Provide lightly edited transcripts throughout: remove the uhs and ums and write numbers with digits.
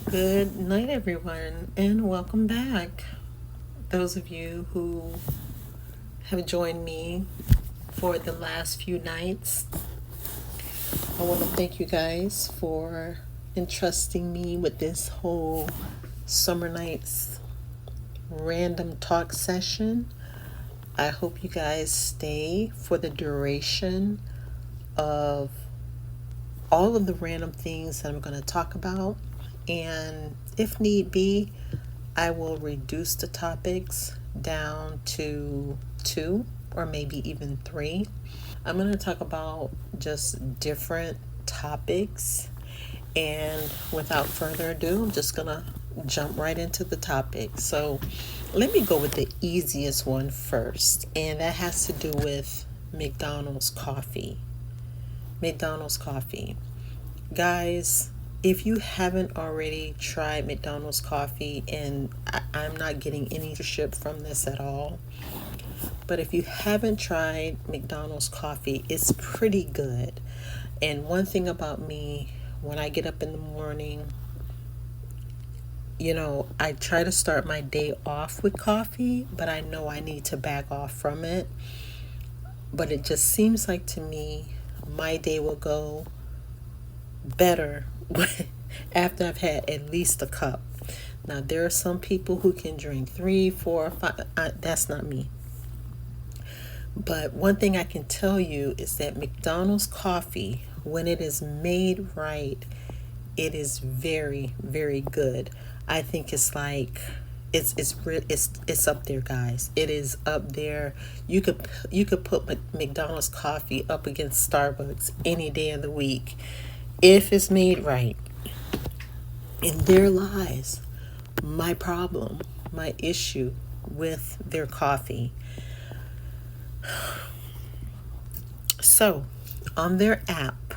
Good night, everyone, and welcome back. Those of you who have joined me for the last few nights, I want to thank you guys for entrusting me with this whole summer nights random talk session. I hope you guys stay for the duration of all of the random things that I'm going to talk about. And if need be, I will reduce the topics down to two or maybe even three. I'm going to talk about just different topics. And without further ado, I'm just going to jump right into the topic. So let me go with the easiest one first, and that has to do with McDonald's coffee. McDonald's coffee. Guys, if you haven't already tried McDonald's coffee, and I'm not getting any sponsorship from this at all, but if you haven't tried McDonald's coffee, it's pretty good. And one thing about me, when I get up in the morning, I try to start my day off with coffee, but I know I need to back off from it. But it just seems like to me, my day will go better after I've had at least a cup. Now, there are some people who can drink 3, 4, 5. That's not me. But one thing I can tell you is that McDonald's coffee, when it is made right, it is very, very good. I think it's like it's up there, guys. It is up there. You could put McDonald's coffee up against Starbucks any day of the week if it's made right. And there lies my problem, my issue with their coffee. So, on their app,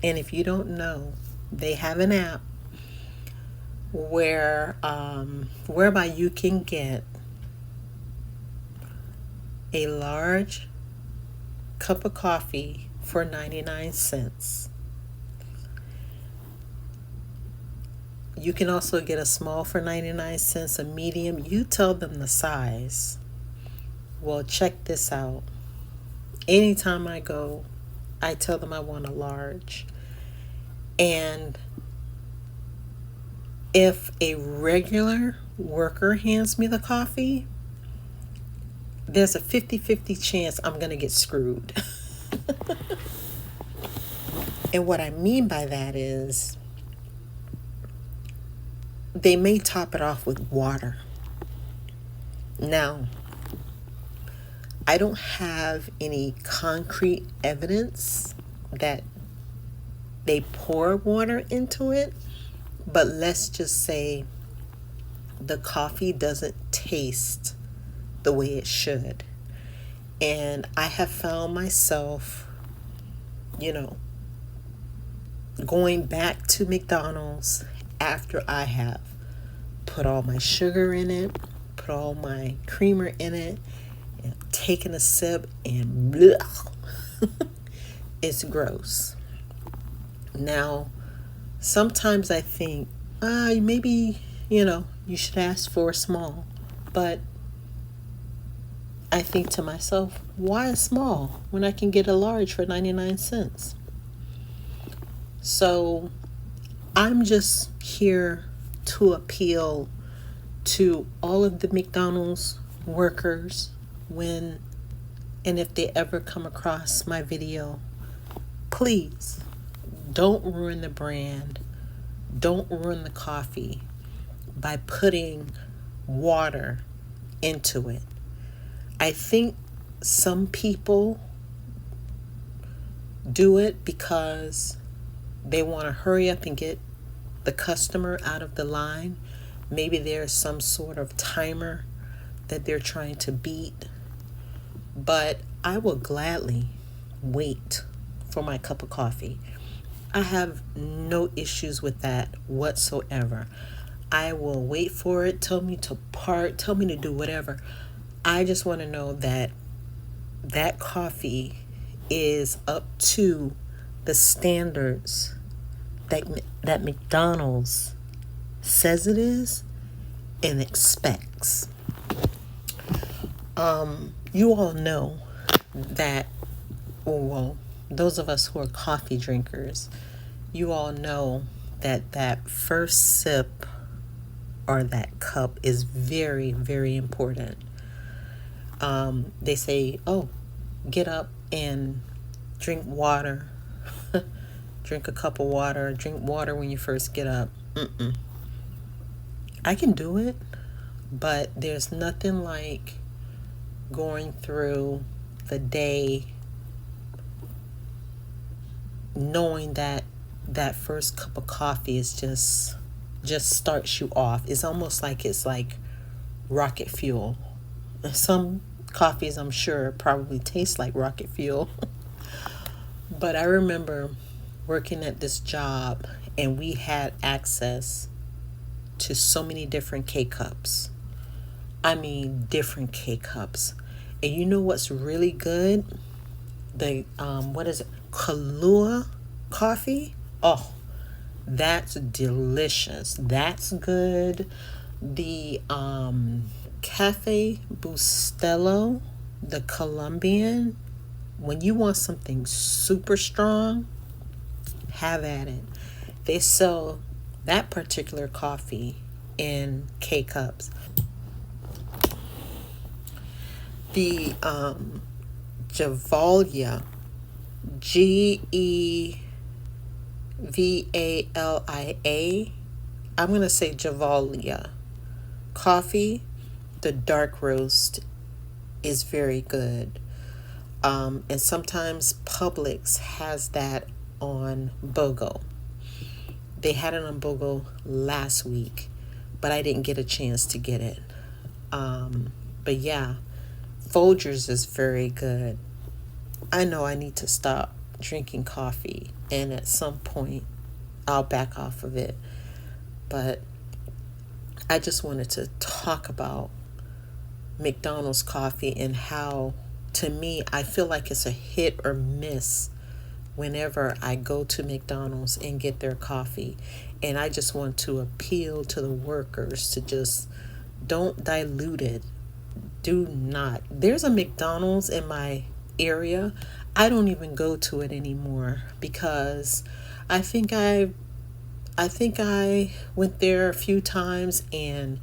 and if you don't know, they have an app whereby you can get a large cup of coffee for 99 cents. You can also get a small for 99 cents, a medium. You tell them the size. Well, check this out. Anytime I go, I tell them I want a large. And if a regular worker hands me the coffee, there's a 50-50 chance I'm going to get screwed. And what I mean by that is they may top it off with water. Now, I don't have any concrete evidence that they pour water into it, but let's just say the coffee doesn't taste the way it should. And I have found myself, going back to McDonald's after I have put all my sugar in it, put all my creamer in it, and taken a sip, and blech, it's gross. Now, sometimes I think, maybe, you should ask for a small. But I think to myself, why a small when I can get a large for 99 cents? So I'm just here to appeal to all of the McDonald's workers and if they ever come across my video, please don't ruin the brand. Don't ruin the coffee by putting water into it. I think some people do it because they want to hurry up and get the customer out of the line. Maybe there's some sort of timer that they're trying to beat. But I will gladly wait for my cup of coffee. I have no issues with that whatsoever. I will wait for it. Tell me to park. Tell me to do whatever. I just want to know that that coffee is up to the standards that McDonald's says it is and expects. You all know that, well, those of us who are coffee drinkers, you all know that that first sip or that cup is very, very important. They say, oh, get up and drink water. Drink a cup of water. Drink water when you first get up. I can do it, but there's nothing like going through the day knowing that that first cup of coffee is just starts you off. It's almost like it's like rocket fuel. Some coffees, I'm sure, probably taste like rocket fuel. But I remember working at this job and we had access to so many different K-cups. I mean, different K-cups. And you know what's really good? The, what is it? Kahlua coffee? Oh, that's delicious. That's good. The Cafe Bustelo, the Colombian, when you want something super strong, have at it. They sell that particular coffee in K-cups. The Gevalia, Gevalia, I'm going to say Gevalia coffee, the dark roast is very good. And sometimes Publix has that on BOGO. They had it on BOGO last week, but I didn't get a chance to get it. But yeah, Folgers is very good. I know I need to stop drinking coffee, and at some point I'll back off of it. But I just wanted to talk about McDonald's coffee and how, to me, I feel like it's a hit or miss whenever I go to McDonald's and get their coffee. And I just want to appeal to the workers to just don't dilute it. Do not. There's a McDonald's in my area. I don't even go to it anymore because I think I went there a few times and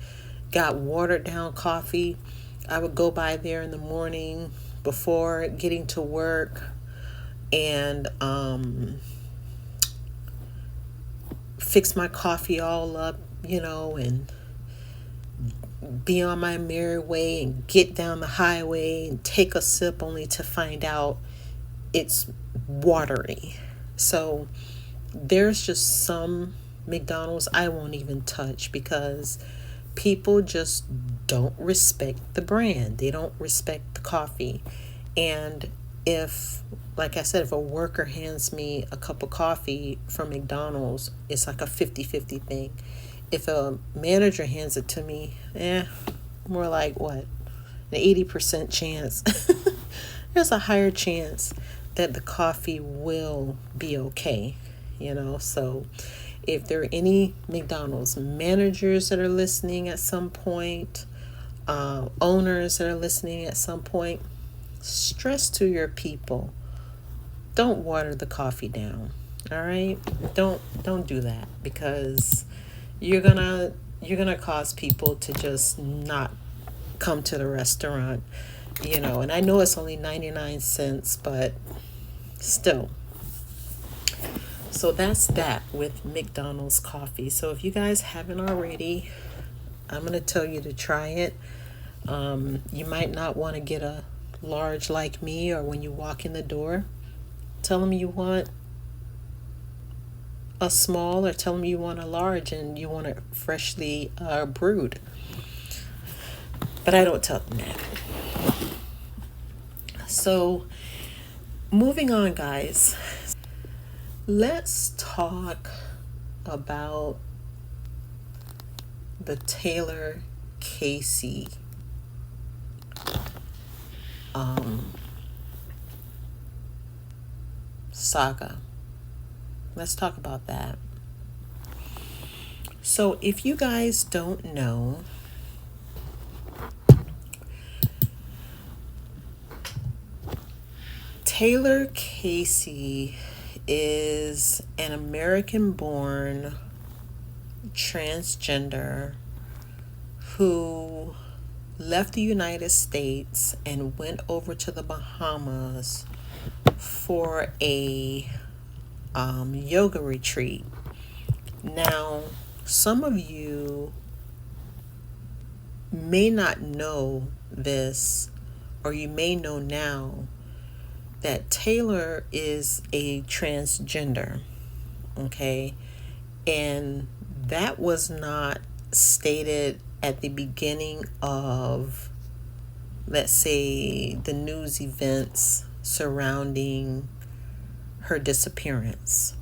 got watered down coffee. I would go by there in the morning before getting to work and fix my coffee all up, and be on my merry way and get down the highway and take a sip only to find out it's watery. So there's just some McDonald's I won't even touch because people just don't respect the brand. They don't respect the coffee. And if, like I said, if a worker hands me a cup of coffee from McDonald's, it's like a 50-50 thing. If a manager hands it to me, more like what? An 80% chance. There's a higher chance that the coffee will be okay, So if there are any McDonald's managers that are listening at some point, owners that are listening at some point, stress to your people. Don't water the coffee down. All right? Don't do that because you're gonna cause people to just not come to the restaurant, and I know it's only 99 cents, but still. So that's that with McDonald's coffee. So if you guys haven't already, I'm going to tell you to try it. You might not want to get a large like me, or when you walk in the door, tell them you want a small, or tell them you want a large and you want it freshly brewed. But I don't tell them that. So moving on, guys. Let's talk about the Taylor Casey saga. Let's talk about that. So if you guys don't know, Taylor Casey is an American-born transgender who left the United States and went over to the Bahamas for a yoga retreat. Now, some of you may not know this, or you may know now, that Taylor is a transgender, okay? And that was not stated at the beginning of, let's say, the news events surrounding her disappearance.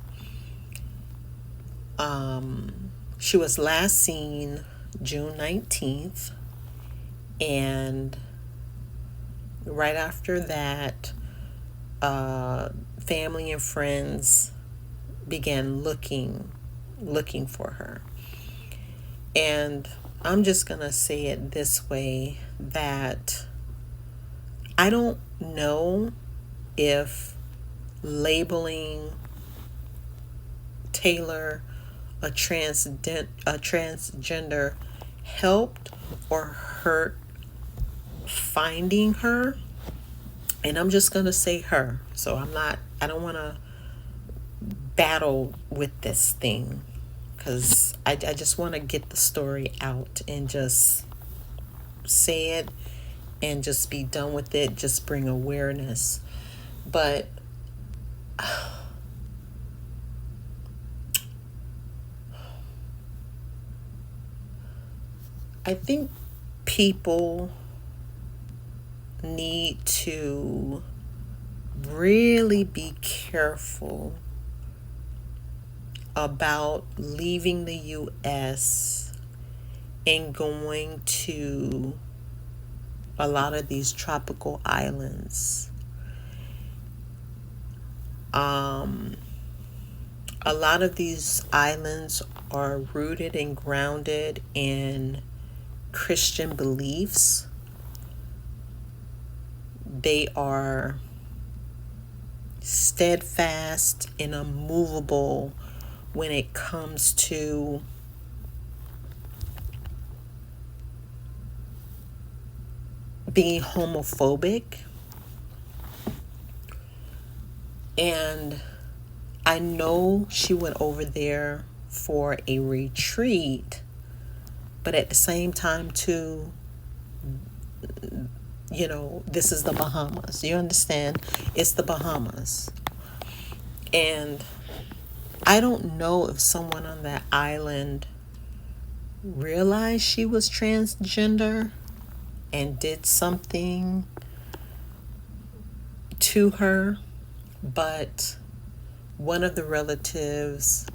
She was last seen June 19th, and right after that, family and friends began looking for her. And I'm just gonna say it this way, that I don't know if labeling Taylor a transgender helped or hurt finding her. And I'm just gonna say her. So I don't wanna battle with this thing, because I just want to get the story out and just say it and just be done with it, just bring awareness. But I think people need to really be careful about leaving the US and going to a lot of these tropical islands. A lot of these islands are rooted and grounded in Christian beliefs. They are steadfast and unmovable when it comes to being homophobic. And I know she went over there for a retreat, but at the same time too, this is the Bahamas. You understand? It's the Bahamas. And I don't know if someone on that island realized she was transgender and did something to her, but one of the relatives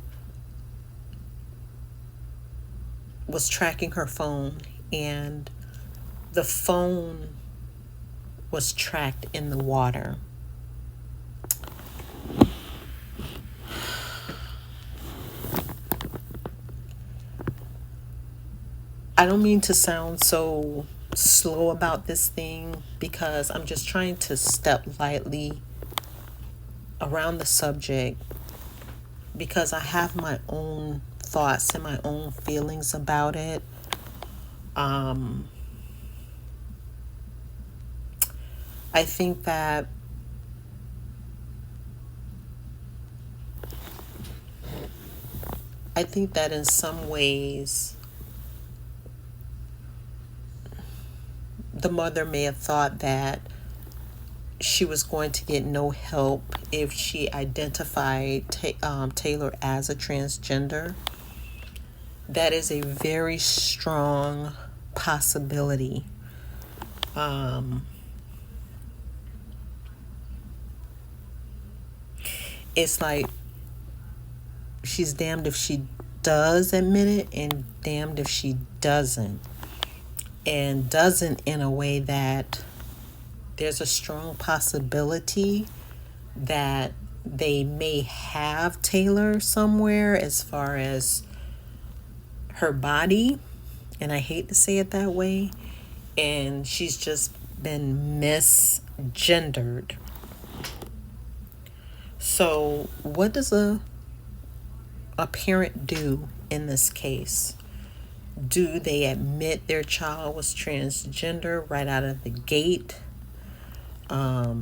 was tracking her phone, and the phone was tracked in the water. I don't mean to sound so slow about this thing, because I'm just trying to step lightly around the subject, because I have my own thoughts and my own feelings about it. I think that in some ways the mother may have thought that she was going to get no help if she identified Taylor as a transgender. That is a very strong possibility. It's like she's damned if she does admit it and damned if she doesn't. And doesn't in a way that there's a strong possibility that they may have Taylor somewhere, as far as her body, and I hate to say it that way, and she's just been misgendered. So what does a parent do in this case? Do they admit their child was transgender right out of the gate? I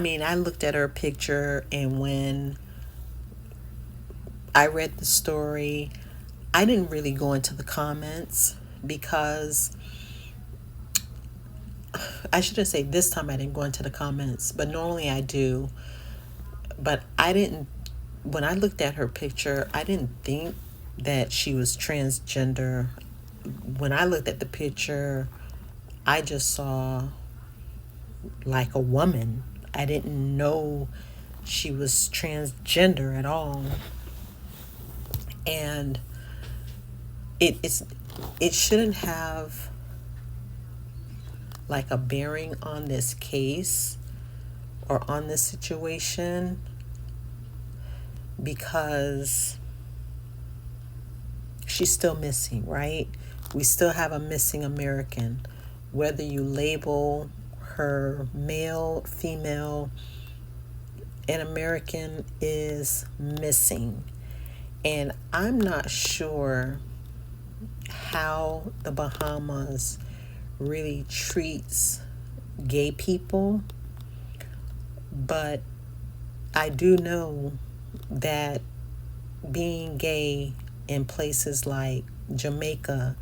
mean, I looked at her picture, and when I read the story, I didn't really go into the comments because I shouldn't say this time I didn't go into the comments, but normally I do. But I didn't, when I looked at her picture, I didn't think that she was transgender. When I looked at the picture, I just saw like a woman. I didn't know she was transgender at all. And it shouldn't have like a bearing on this case or on this situation, because she's still missing, right? We still have a missing American. Whether you label her male, female, an American is missing. And I'm not sure how the Bahamas really treats gay people, but I do know that being gay in places like Jamaica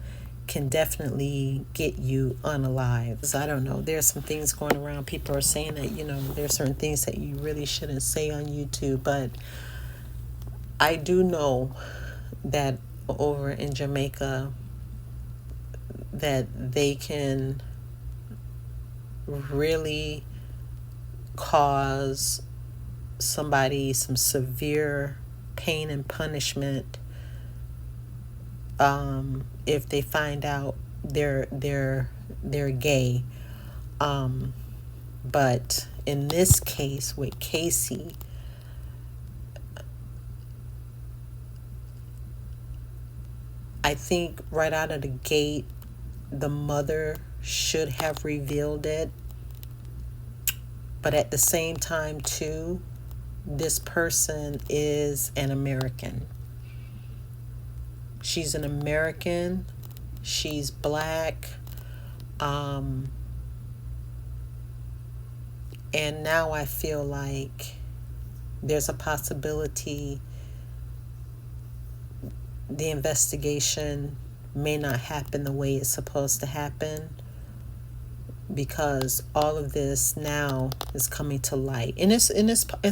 can definitely get you unalived. I don't know. There's some things going around. People are saying that, there's certain things that you really shouldn't say on YouTube, but I do know that over in Jamaica that they can really cause somebody some severe pain and punishment if they find out they're gay. But in this case with Casey, I think right out of the gate, the mother should have revealed it. But at the same time, too, this person is an American. She's an American. She's black. And now I feel like there's a possibility the investigation may not happen the way it's supposed to happen, because all of this now is coming to light. And it's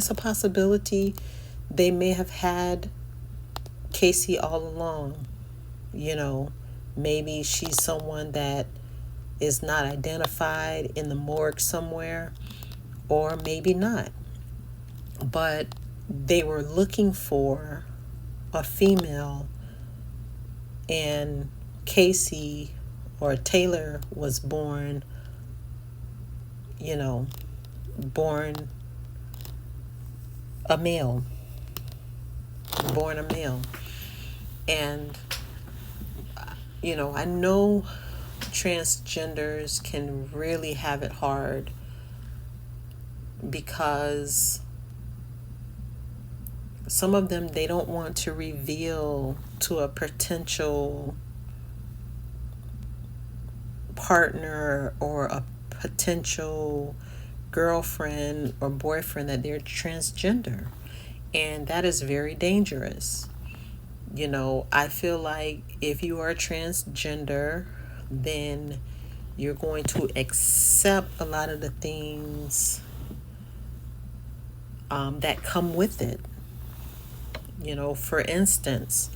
a possibility they may have had Casey all along. Maybe she's someone that is not identified in the morgue somewhere, or maybe not. But they were looking for a female, and Casey or Taylor was born a male. And, I know transgenders can really have it hard, because some of them, they don't want to reveal to a potential partner or a potential girlfriend or boyfriend that they're transgender. And that is very dangerous. I feel like if you are transgender, then you're going to accept a lot of the things that come with it. For instance,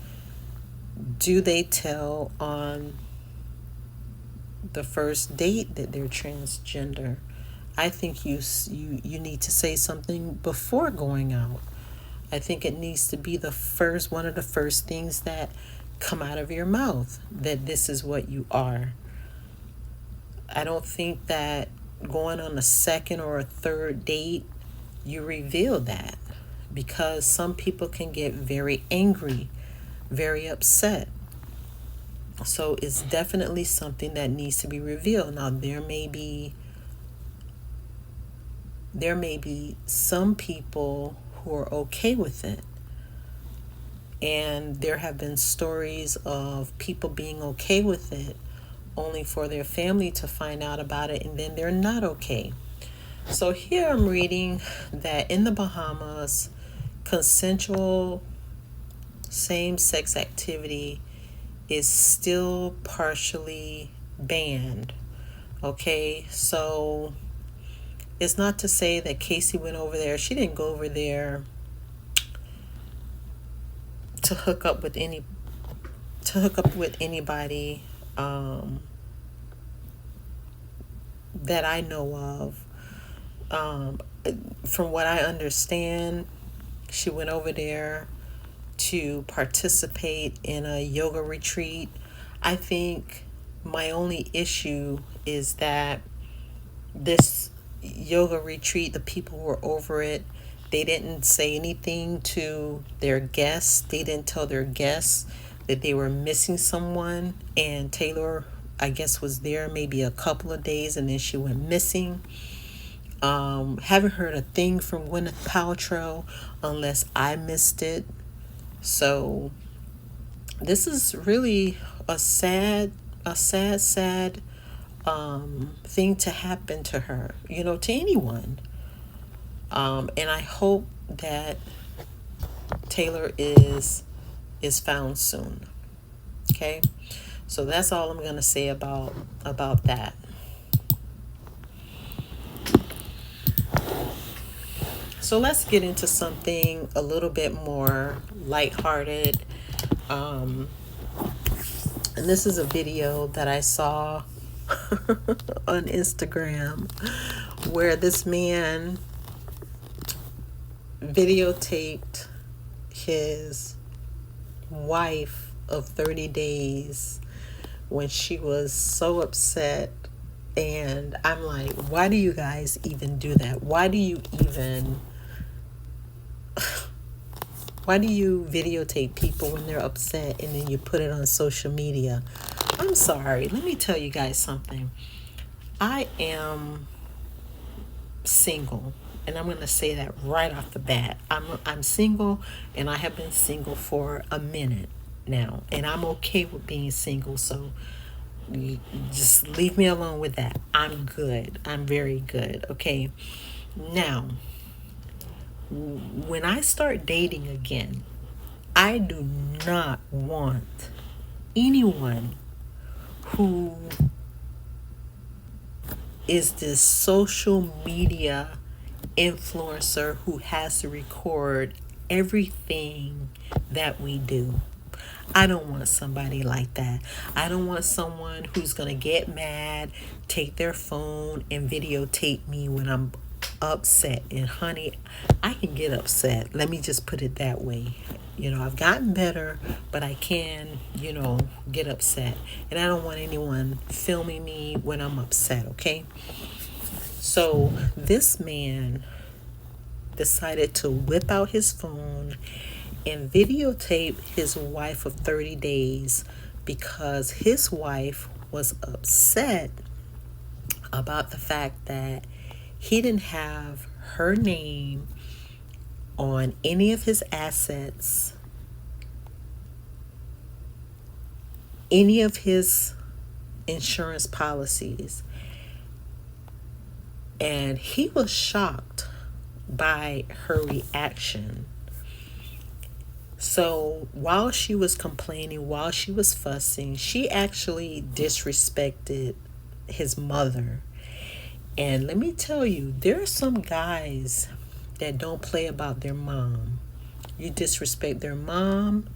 do they tell on the first date that they're transgender? I think you need to say something before going out. I think it needs to be one of the first things that come out of your mouth, that this is what you are. I don't think that going on a second or a third date, you reveal that. because some people can get very angry, very upset. So it's definitely something that needs to be revealed. Now, there may be some people who are okay with it. And there have been stories of people being okay with it only for their family to find out about it, and then they're not okay. So here I'm reading that in the Bahamas, consensual same-sex activity is still partially banned. Okay, so it's not to say that Casey went over there. She didn't go over there to hook up with anybody that I know of. From what I understand, she went over there to participate in a yoga retreat. I think my only issue is that this yoga retreat, the people who were over it, they didn't say anything to their guests. They didn't tell their guests that they were missing someone. And Taylor, I guess, was there maybe a couple of days, and then she went missing. Haven't heard a thing from Gwyneth Paltrow unless I missed it. So this is really a sad thing to happen to her, to anyone. And I hope that Taylor is found soon. Okay, so that's all I'm gonna say about that. So let's get into something a little bit more lighthearted. And this is a video that I saw on Instagram where this man videotaped his wife of 30 days when she was so upset. And I'm like, why do you guys even do that? Why do you videotape people when they're upset and then you put it on social media? I'm sorry. Let me tell you guys something. I am single, and I'm going to say that right off the bat. I'm single, and I have been single for a minute now, and I'm okay with being single, so you just leave me alone with that. I'm good. I'm very good. Okay. Now, when I start dating again, I do not want anyone who is this social media influencer who has to record everything that we do. I don't want somebody like that. I don't want someone who's going to get mad, take their phone and videotape me when I'm upset. And honey, I can get upset. Let me just put it that way. I've gotten better, but I can, get upset. And I don't want anyone filming me when I'm upset, okay? So this man decided to whip out his phone and videotape his wife of 30 days because his wife was upset about the fact that he didn't have her name on any of his assets, any of his insurance policies. And he was shocked by her reaction. So while she was complaining, while she was fussing, she actually disrespected his mother. And let me tell you, there are some guys that don't play about their mom. You disrespect their mom,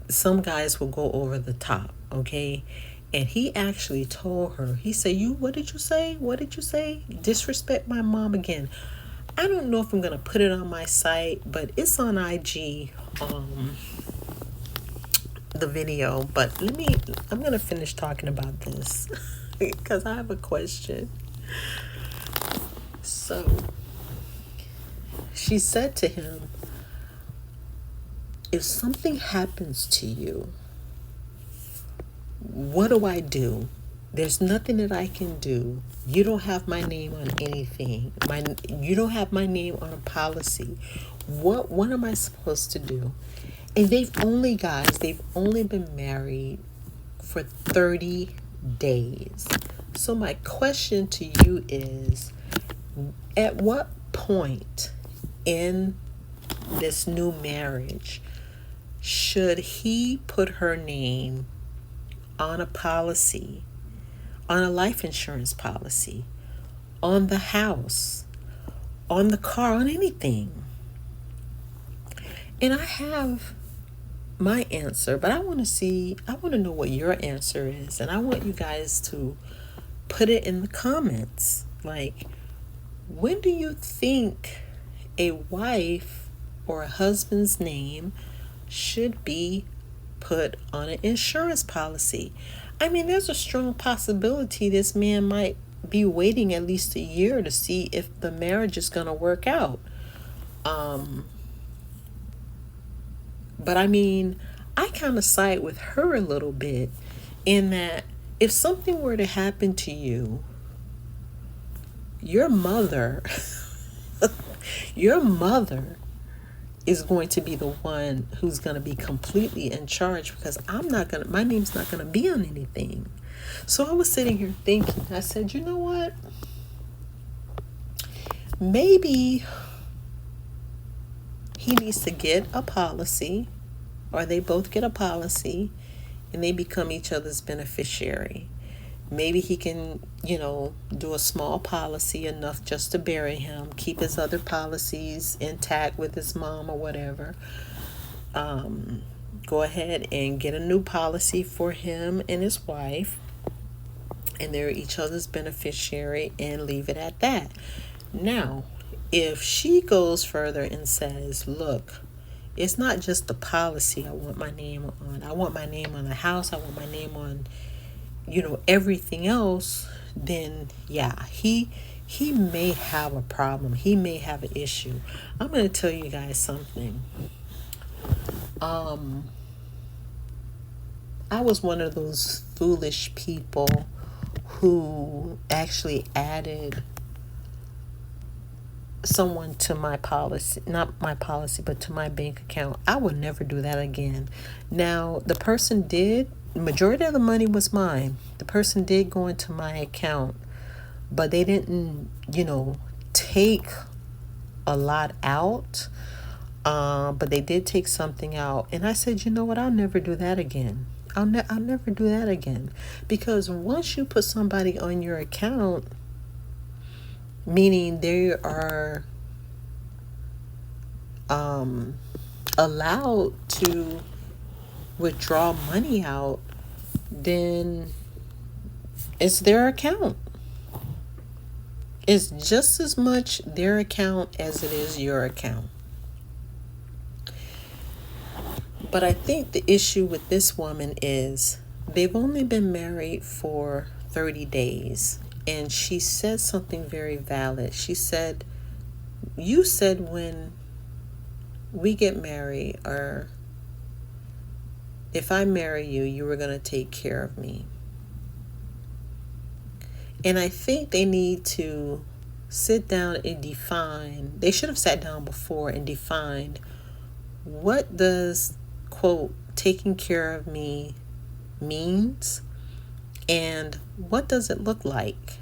some guys will go over the top, okay? And he actually told her, he said, what did you say? What did you say? Disrespect my mom again. I don't know if I'm going to put it on my site, but it's on IG, the video. But I'm going to finish talking about this because I have a question. So she said to him, if something happens to you, what do I do? There's nothing that I can do. You don't have my name on anything. You don't have my name on a policy. What am I supposed to do? And they've only been married for 30 days. So my question to you is, at what point in this new marriage should he put her name on a policy, on a life insurance policy, on the house, on the car, on anything? And I have my answer, but I want to know what your answer is. And I want you guys to put it in the comments. Like, when do you think a wife or a husband's name should be put on an insurance policy? I mean, there's a strong possibility this man might be waiting at least a year to see if the marriage is going to work out. But I mean, I kind of side with her a little bit in that if something were to happen to you, your mother, your mother is going to be the one who's going to be completely in charge, because my name's not going to be on anything. So I was sitting here thinking, I said, you know what? Maybe he needs to get a policy, or they both get a policy, and they become each other's beneficiary. Maybe he can, do a small policy enough just to bury him, keep his other policies intact with his mom or whatever. Go ahead and get a new policy for him and his wife, and they're each other's beneficiary, and leave it at that. Now, if she goes further and says, look, it's not just the policy I want my name on. I want my name on the house. I want my name on, everything else. Then, yeah, he may have a problem. He may have an issue. I'm going to tell you guys something. I was one of those foolish people who actually added someone to my policy, not my policy, but to my bank account. I would never do that again. Now, the person did, majority of the money was mine. The person did go into my account, but they didn't, take a lot out. But they did take something out. And I said, you know what? I'll never do that again. I'll never do that again. Because once you put somebody on your account, meaning they are allowed to withdraw money out, then it's their account. It's just as much their account as it is your account. But I think the issue with this woman is they've only been married for 30 days. And she said something very valid. She said, you said when we get married, or if I marry you, you were going to take care of me. And I think they need to sit down and define. They should have sat down before and defined, what does, quote, taking care of me means, and what does it look like?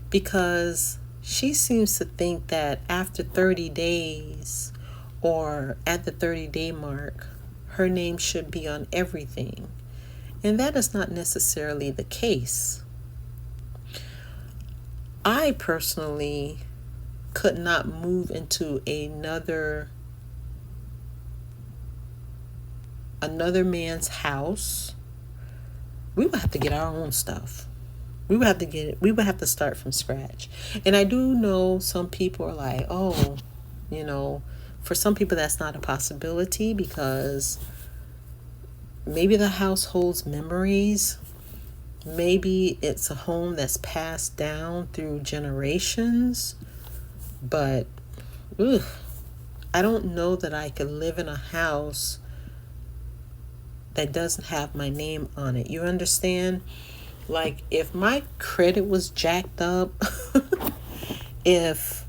Because she seems to think that after 30 days or at the 30-day mark, her name should be on everything. And that is not necessarily the case. I personally could not move into another man's house. We would have to get our own stuff. We would have to start from scratch. And I do know some people are like, oh, for some people that's not a possibility, because maybe the house holds memories Maybe it's a home that's passed down through generations, but ugh, I don't know that I could live in a house that doesn't have my name on it. You understand? Like, if my credit was jacked up, if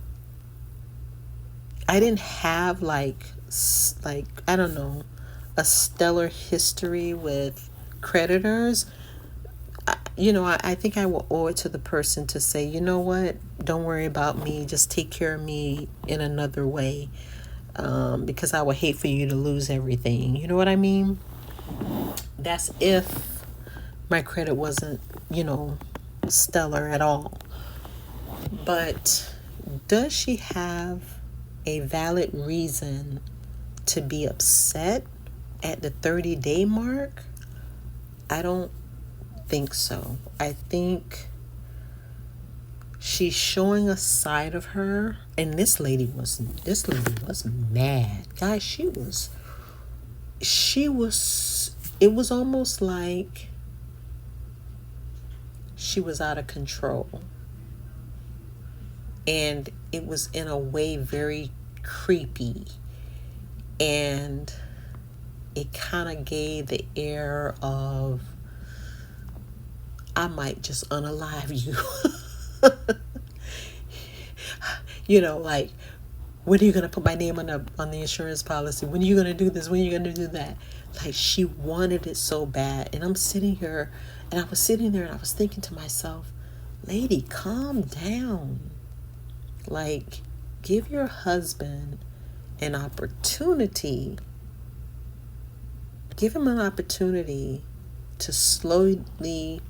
I didn't have like I don't know, a stellar history with creditors, I think I will owe it to the person to say, you know what, don't worry about me, just take care of me in another way, because I would hate for you to lose everything. You know what I mean? That's if my credit wasn't, stellar at all. But does she have a valid reason to be upset at the 30-day mark? I don't think so. I think she's showing a side of her, and this lady was mad. Guys, she was it was almost like she was out of control. And it was in a way very creepy. And it kind of gave the air of, I might just unalive you. Like, when are you going to put my name on the insurance policy? When are you going to do this? When are you going to do that? Like, she wanted it so bad. And I'm sitting here, and I was sitting there, and I was thinking to myself, lady, calm down. Like, give your husband an opportunity. Give him an opportunity to slowly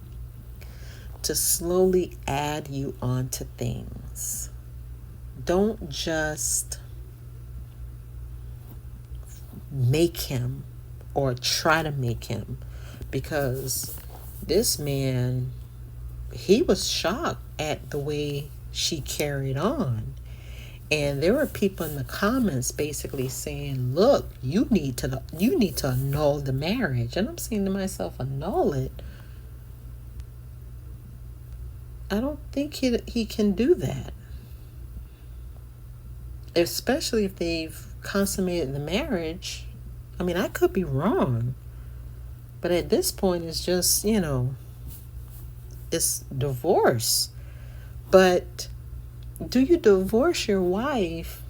add you onto things. Don't just make him or try to make him, because this man, he was shocked at the way she carried on. And there were people in the comments basically saying, look, you need to annul the marriage. And I'm saying to myself, annul it? I don't think he can do that. Especially if they've consummated the marriage. I mean, I could be wrong. But at this point, it's just, it's divorce. But do you divorce your wife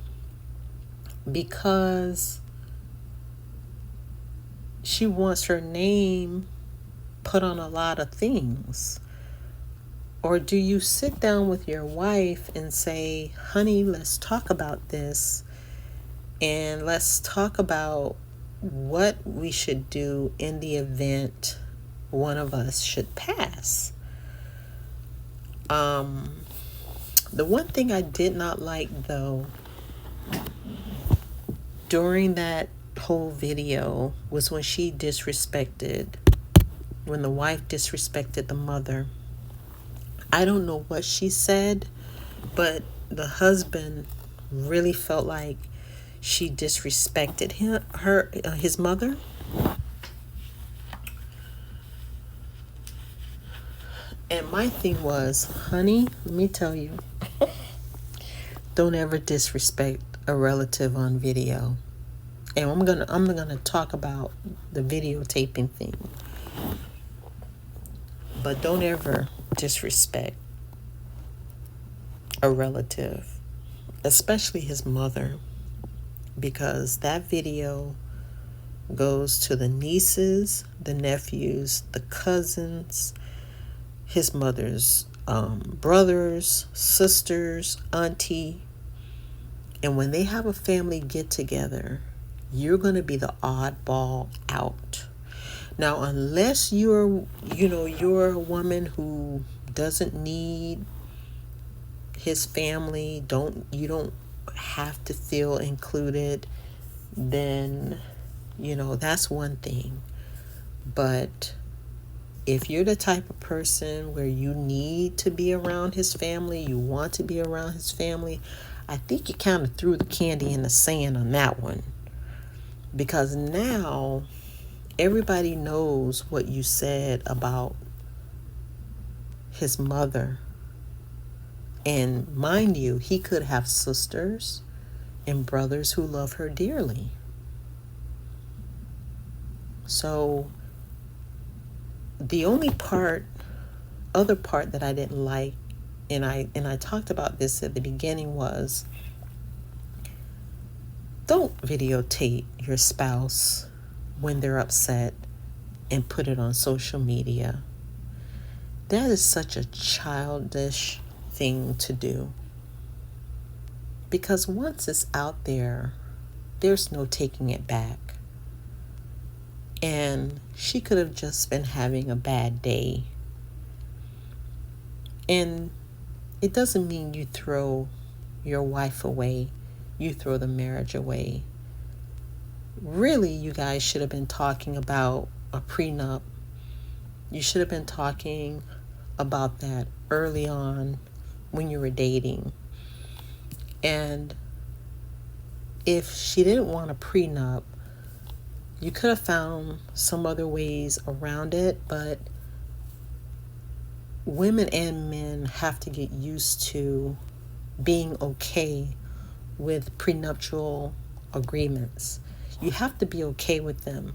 because she wants her name put on a lot of things? Or do you sit down with your wife and say, honey, let's talk about this, and let's talk about what we should do in the event one of us should pass? The one thing I did not like, though, during that whole video was when when the wife disrespected the mother. I don't know what she said, but the husband really felt like she disrespected his mother. And my thing was, honey, let me tell you, don't ever disrespect a relative on video. And I'm gonna talk about the videotaping thing. But don't ever disrespect a relative, especially his mother, because that video goes to the nieces, the nephews, the cousins, his mother's brothers, sisters, auntie. And when they have a family get together, you're going to be the oddball out. Now, unless you're a woman who doesn't need his family, you don't have to feel included, then, that's one thing. But if you're the type of person where you need to be around his family, you want to be around his family, I think you kind of threw the candy in the sand on that one. Because now everybody knows what you said about his mother. And mind you, he could have sisters and brothers who love her dearly. So the only other part that I didn't like, and I talked about this at the beginning, was don't videotape your spouse when they're upset and put it on social media. That is such a childish thing to do. Because once it's out there, there's no taking it back. And she could have just been having a bad day. And it doesn't mean you throw your wife away, you throw the marriage away. Really, you guys should have been talking about a prenup. You should have been talking about that early on when you were dating. And if she didn't want a prenup, you could have found some other ways around it, but women and men have to get used to being okay with prenuptial agreements. You have to be okay with them,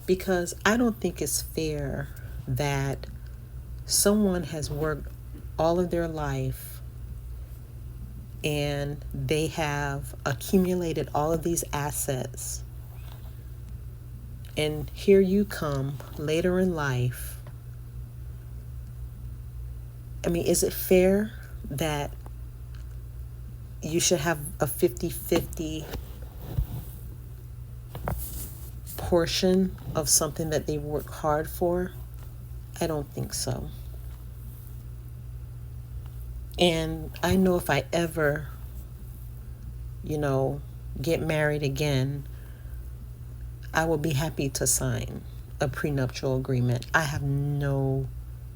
because I don't think it's fair that someone has worked all of their life and they have accumulated all of these assets, and here you come later in life. I mean, is it fair that you should have a 50-50 portion of something that they work hard for? I don't think so. And I know if I ever, get married again, I will be happy to sign a prenuptial agreement. I have no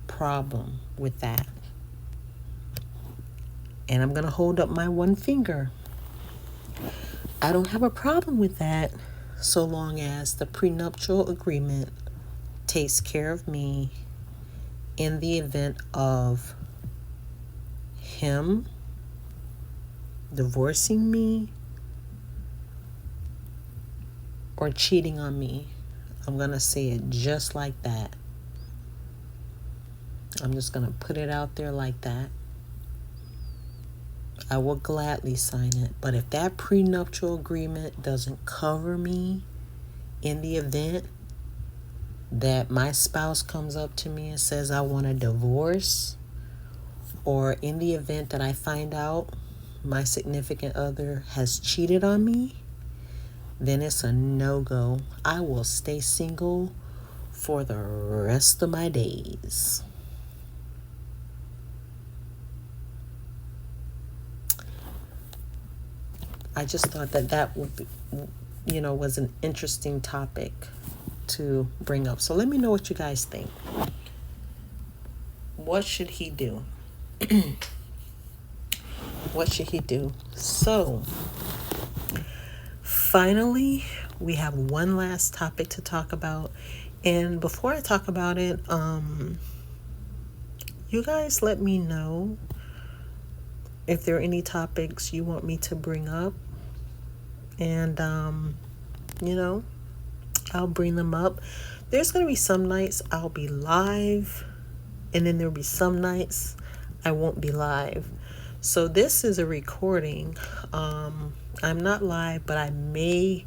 problem with that. And I'm going to hold up my one finger. I don't have a problem with that, so long as the prenuptial agreement takes care of me in the event of him divorcing me or cheating on me. I'm going to say it just like that. I'm just going to put it out there like that. I will gladly sign it. But if that prenuptial agreement doesn't cover me in the event that my spouse comes up to me and says, I want a divorce, or in the event that I find out my significant other has cheated on me, then it's a no-go. I will stay single for the rest of my days. I just thought that would be, was an interesting topic to bring up. So let me know what you guys think. What should he do? What should he do? So, finally, we have one last topic to talk about. And before I talk about it, you guys let me know if there are any topics you want me to bring up. And, I'll bring them up. There's going to be some nights I'll be live, and then there'll be some nights I won't be live. So this is a recording. I'm not live, but I may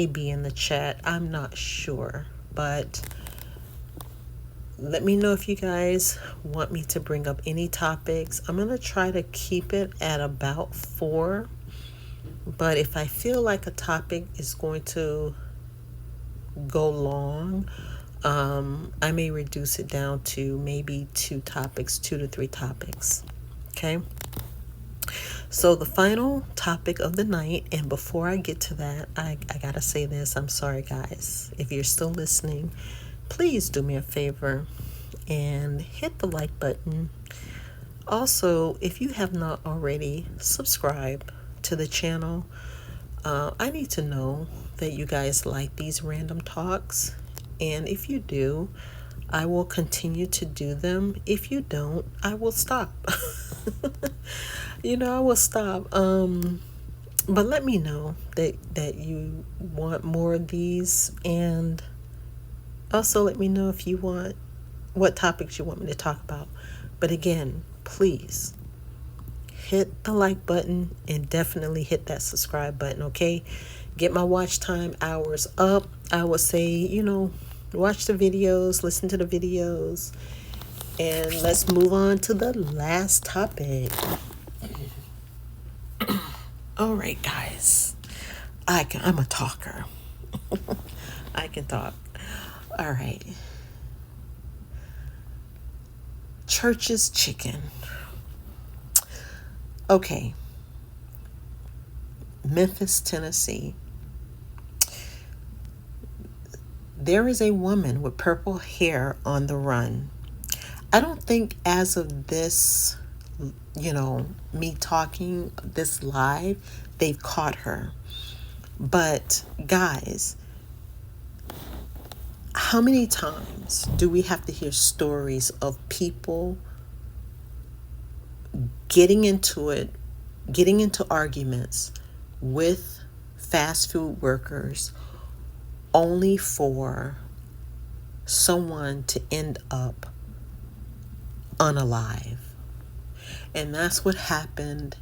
be in the chat. I'm not sure, but let me know if you guys want me to bring up any topics. I'm going to try to keep it at about 4. But if I feel like a topic is going to go long, I may reduce it down to maybe 2 to 3 topics. Okay? So the final topic of the night, and before I get to that, I gotta say this. I'm sorry, guys. If you're still listening, please do me a favor and hit the like button. Also, if you have not already, subscribe to the channel. I need to know that you guys like these random talks, and if you do, I will continue to do them. If you don't, I will stop. I will stop. But let me know that you want more of these, and also let me know if you want what topics you want me to talk about. But again, please hit the like button and definitely hit that subscribe button, okay? Get my watch time hours up. I would say, watch the videos, listen to the videos, and let's move on to the last topic. All right, guys. I'm a talker. I can talk. All right. Church's chicken. Okay. Memphis, Tennessee. There is a woman with purple hair on the run. I don't think as of this, me talking this live, they've caught her. But guys, how many times do we have to hear stories of people getting into arguments with fast food workers only for someone to end up unalive? And that's what happened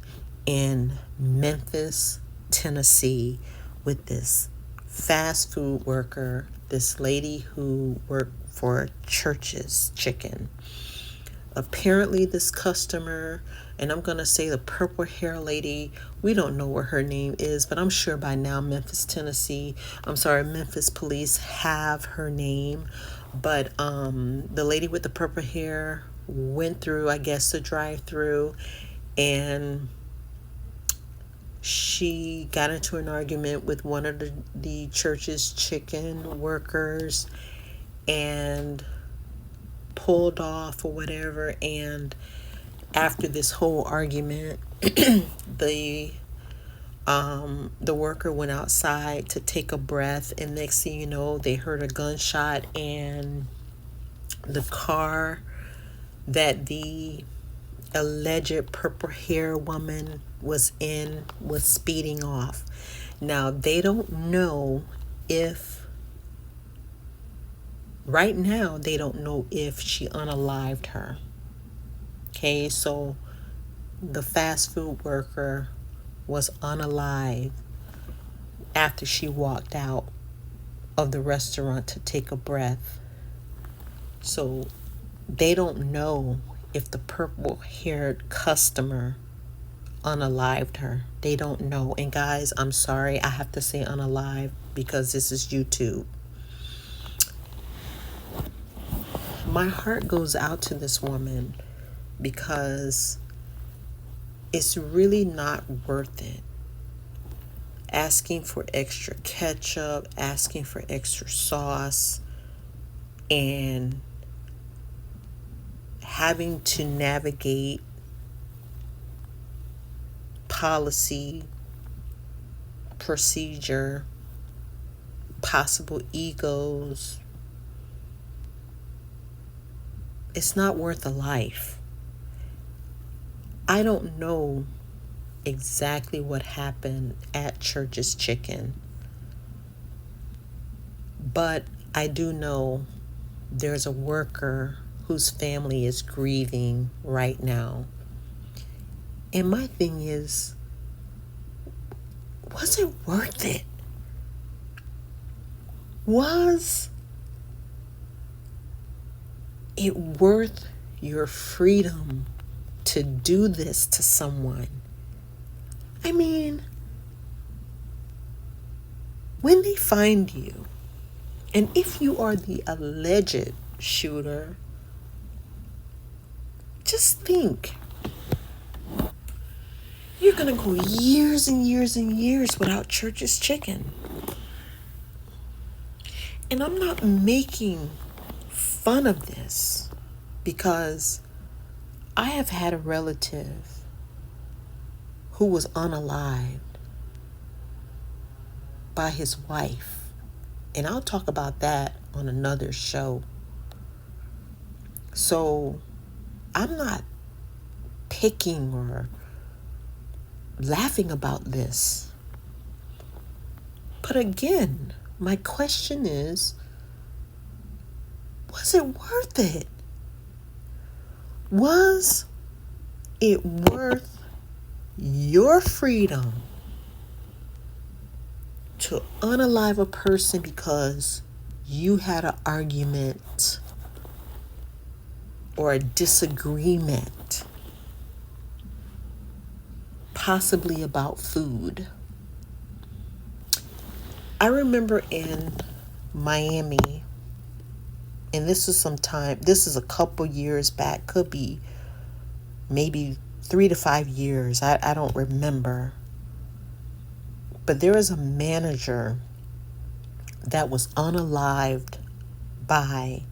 in Memphis, Tennessee, with this fast food worker, this lady who worked for Church's Chicken. Apparently this customer, and I'm going to say the purple hair lady, we don't know what her name is, but I'm sure by now Memphis police have her name. But the lady with the purple hair went through, I guess, the drive-through, and she got into an argument with one of the Church's Chicken workers and pulled off or whatever. And after this whole argument, the worker went outside to take a breath, and next thing you know, they heard a gunshot, and the car that the alleged purple hair woman was in was speeding off. Now, they don't know if right now they don't know if she unalived her. Okay, so the fast food worker was unalive after she walked out of the restaurant to take a breath. So they don't know if the purple-haired customer unalived her. They don't know. And guys, I'm sorry, I have to say unalive because this is YouTube. My heart goes out to this woman because it's really not worth it. Asking for extra ketchup, asking for extra sauce, and having to navigate policy, procedure, possible egos. It's not worth a life. I don't know exactly what happened at Church's Chicken, but I do know there's a worker whose family is grieving right now. And my thing is, was it worth it? Was it worth your freedom to do this to someone? I mean, when they find you, and if you are the alleged shooter, just think, you're going to go years and years and years without Church's Chicken. And I'm not making fun of this because I have had a relative who was unalived by his wife. And I'll talk about that on another show. So I'm not picking or laughing about this. But again, my question is, was it worth it? Was it worth your freedom to unalive a person because you had an argument or a disagreement, possibly about food? I remember in Miami, and this is a couple years back, could be maybe 3 to 5 years, I don't remember. But there was a manager that was unalived by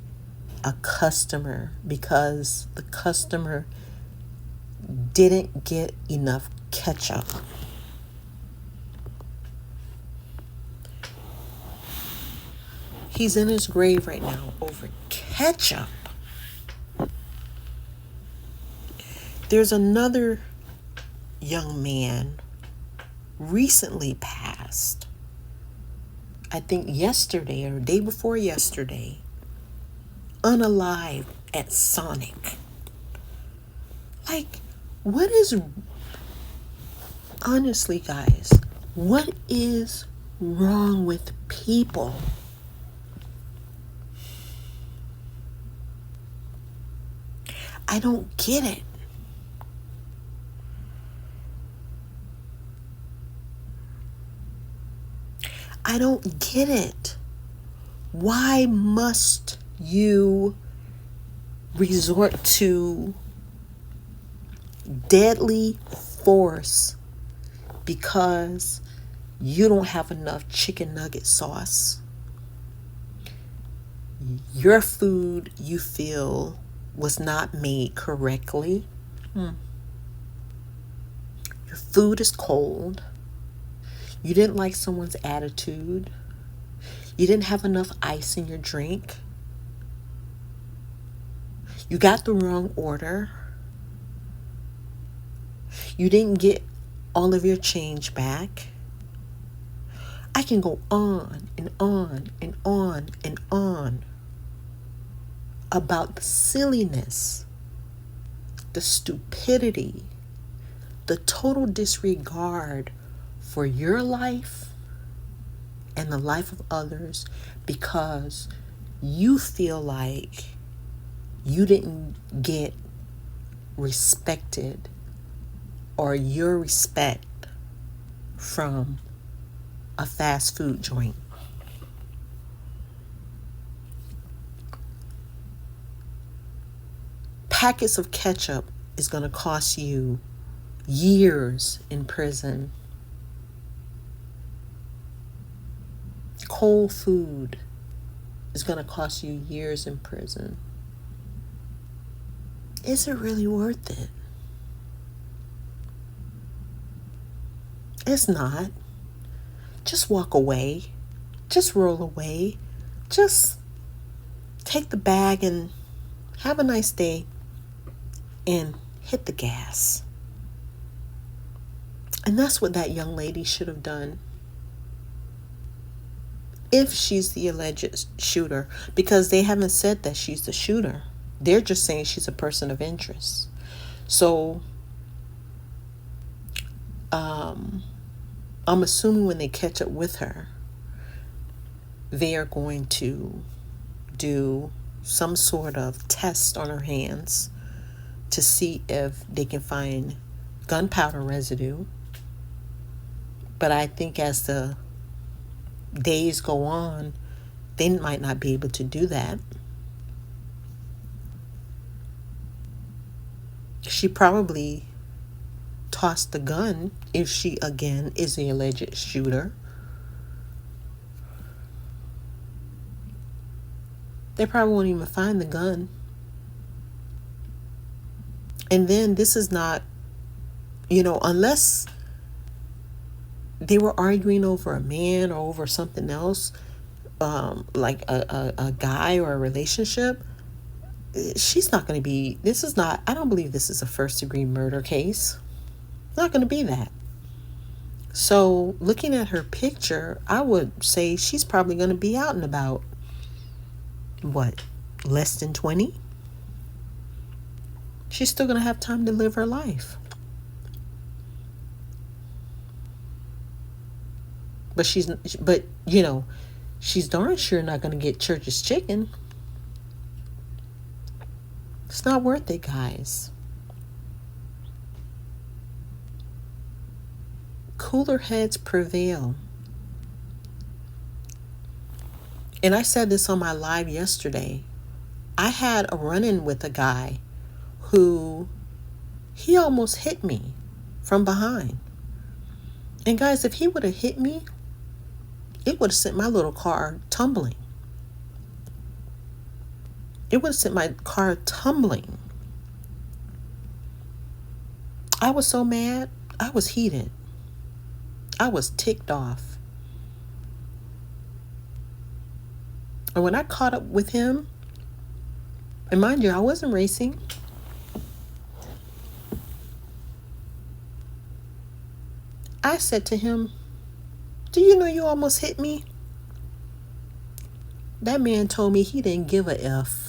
a customer because the customer didn't get enough ketchup. He's in his grave right now over ketchup. There's another young man recently passed, I think yesterday or day before yesterday, unalived at Sonic. Like, honestly, guys, what is wrong with people? I don't get it. I don't get it. Why must you resort to deadly force because you don't have enough chicken nugget sauce? Your food, you feel, was not made correctly. Your food is cold. You didn't like someone's attitude. You didn't have enough ice in your drink. You got the wrong order. You didn't get all of your change back. I can go on and on and on and on about the silliness, the stupidity, the total disregard for your life and the life of others because you feel like you didn't get respected or your respect from a fast food joint. Packets of ketchup is going to cost you years in prison. Cold food is going to cost you years in prison. Is it really worth it? It's not. Just walk away. Just roll away. Just take the bag and have a nice day and hit the gas. And that's what that young lady should have done. If she's the alleged shooter, because they haven't said that she's the shooter. They're just saying she's a person of interest. So, I'm assuming when they catch up with her, they are going to do some sort of test on her hands to see if they can find gunpowder residue. But I think as the days go on, they might not be able to do that. She probably tossed the gun if she, again, is the alleged shooter. They probably won't even find the gun. And then this is not, unless they were arguing over a man or over something else, like a guy or a relationship, she's not going to be, this is not, I don't believe this is a first degree murder case. It's not going to be that. So looking at her picture, I would say she's probably going to be out and about, what, less than 20? She's still going to have time to live her life. But she's darn sure not going to get church's chicken. It's not worth it, guys. Cooler heads prevail. And I said this on my live yesterday. I had a run-in with a guy who, he almost hit me from behind. And guys, if he would have hit me, it would have sent my little car tumbling. It would have sent my car tumbling. I was so mad. I was heated. I was ticked off. And when I caught up with him, and mind you, I wasn't racing. I said to him, "Do you know you almost hit me?" That man told me he didn't give a F.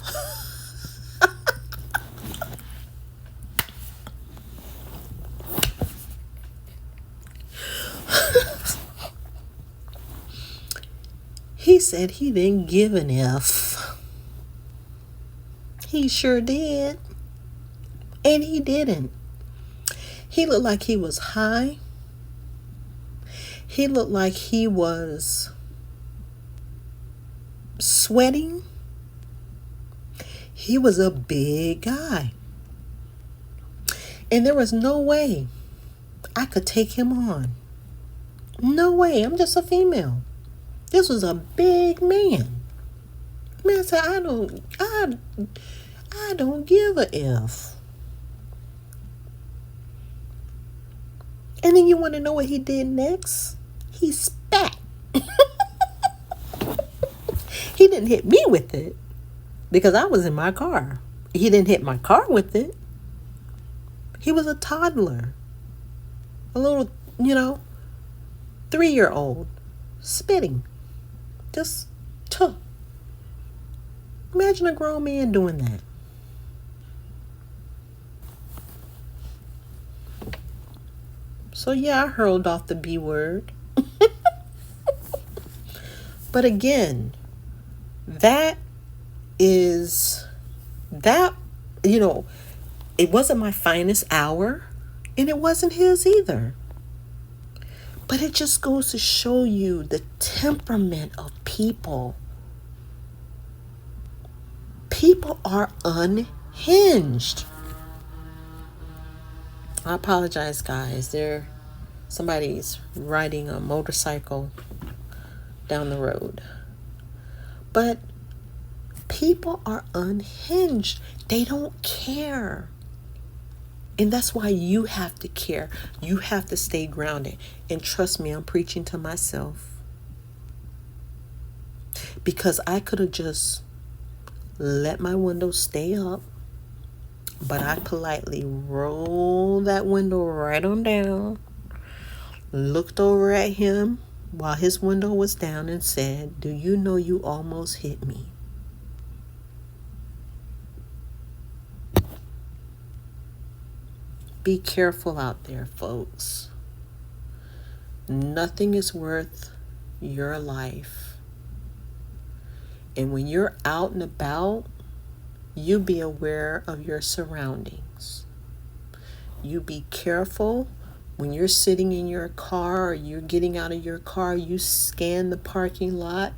He said he didn't give an F. He sure did. And he didn't. He looked like he was high. He looked like he was sweating. He was a big guy. And there was no way I could take him on. No way. I'm just a female. This was a big man. Man said, I don't give a F. And then you want to know what he did next? He spat. He didn't hit me with it because I was in my car. He didn't hit my car with it. He was a toddler. A little, 3-year-old spitting. Just tuh. Imagine a grown man doing that. So yeah, I hurled off the B word. But again, it wasn't my finest hour, and it wasn't his either. But it just goes to show you the temperament of people. People are unhinged. I apologize, guys. Somebody's riding a motorcycle down the road. But people are unhinged. They don't care. And that's why you have to care. You have to stay grounded. And trust me, I'm preaching to myself. Because I could have just let my window stay up. But I politely rolled that window right on down. Looked over at him while his window was down and said, "Do you know you almost hit me?" Be careful out there, folks. Nothing is worth your life. And when you're out and about, you be aware of your surroundings. You be careful. When you're sitting in your car or you're getting out of your car, you scan the parking lot,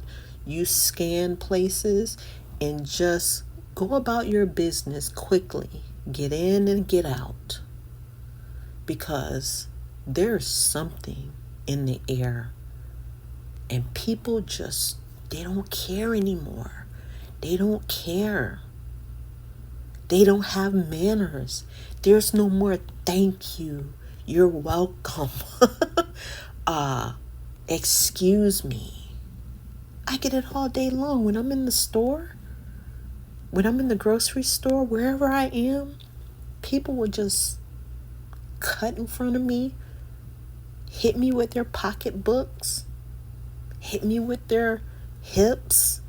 you scan places, and just go about your business quickly. Get in and get out. Because there's something in the air. And people they don't care anymore. They don't care. They don't have manners. There's no more thank you. You're welcome. Excuse me. I get it all day long when I'm in the store. when I'm in the grocery store, wherever I am, people will just cut in front of me, hit me with their pocketbooks, hit me with their hips.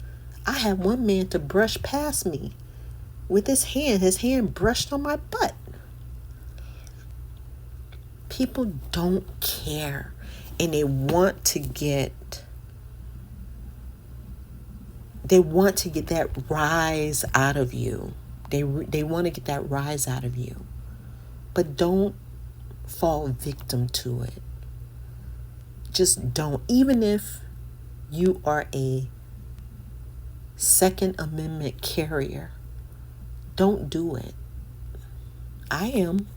I had one man to brush past me with his hand brushed on my butt. People don't care, and they want to get that rise out of you. They want to get that rise out of you. But don't fall victim to it. Just don't. Even if you are a Second Amendment carrier, don't do it. I am.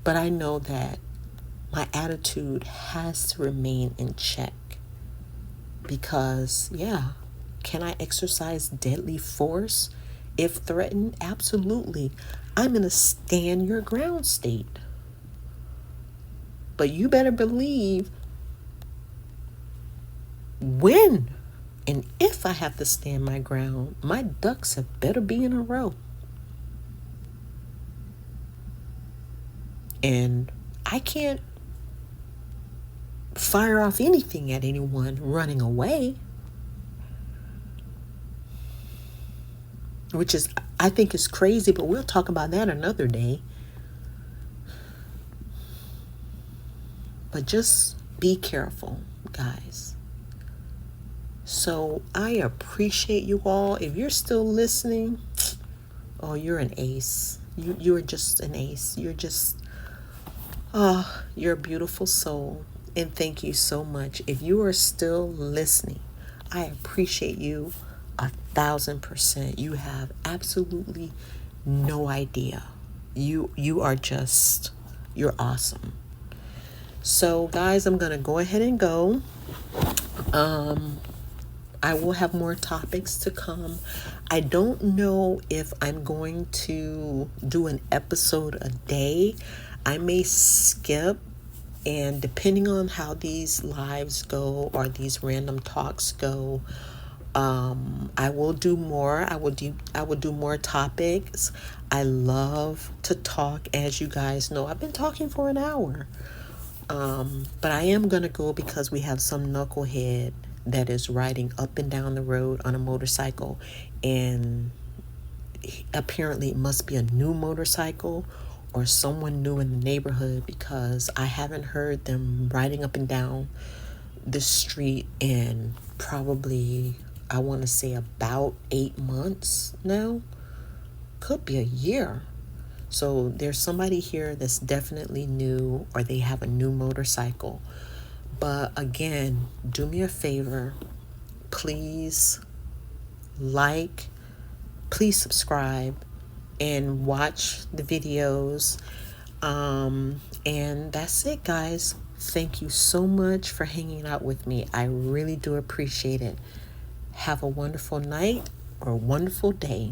But I know that my attitude has to remain in check. Because, yeah, can I exercise deadly force if threatened? Absolutely. I'm in a stand your ground state. But you better believe when and if I have to stand my ground, my ducks have better be in a row. And I can't fire off anything at anyone running away. Which is, I think is crazy, but we'll talk about that another day. But just be careful, guys. So I appreciate you all. If you're still listening, oh, you're an ace. You're just an ace. You're a beautiful soul. And thank you so much. If you are still listening, I appreciate you 1,000%. You have absolutely no idea. You're awesome. So guys, I'm going to go ahead and go. I will have more topics to come. I don't know if I'm going to do an episode a day. I may skip, and depending on how these lives go or these random talks go, I will do more. I will do more topics. I love to talk, as you guys know. I've been talking for an hour. But I am going to go because we have some knucklehead that is riding up and down the road on a motorcycle, and apparently it must be a new motorcycle or someone new in the neighborhood, because I haven't heard them riding up and down the street in probably, I want to say, about 8 months now. Could be a year. So there's somebody here that's definitely new, or they have a new motorcycle. But again, do me a favor. Please please subscribe and watch the videos. And that's it, guys. Thank you so much for hanging out with me. I really do appreciate it. Have a wonderful night or a wonderful day.